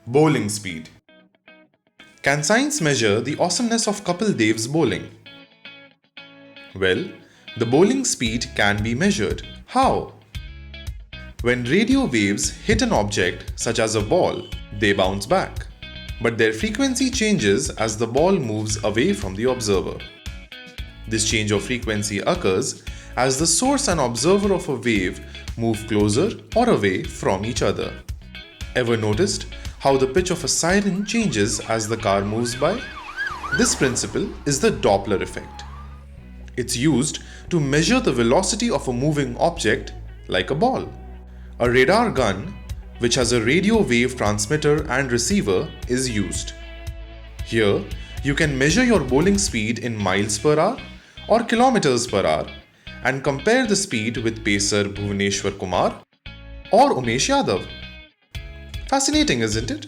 Bowling speed. Can science measure the awesomeness of Kapil Dev's bowling? Well, the bowling speed can be measured. How? When radio waves hit an object, such as a ball, they bounce back. But their frequency changes as the ball moves away from the observer. This change of frequency occurs as the source and observer of a wave move closer or away from each other. Ever noticed how the pitch of a siren changes as the car moves by? This principle is the Doppler effect. It's used to measure the velocity of a moving object like a ball. A radar gun, which has a radio wave transmitter and receiver, is used. Here, you can measure your bowling speed in miles per hour or kilometers per hour and compare the speed with pacer Bhuvaneshwar Kumar or Umesh Yadav. Fascinating, isn't it?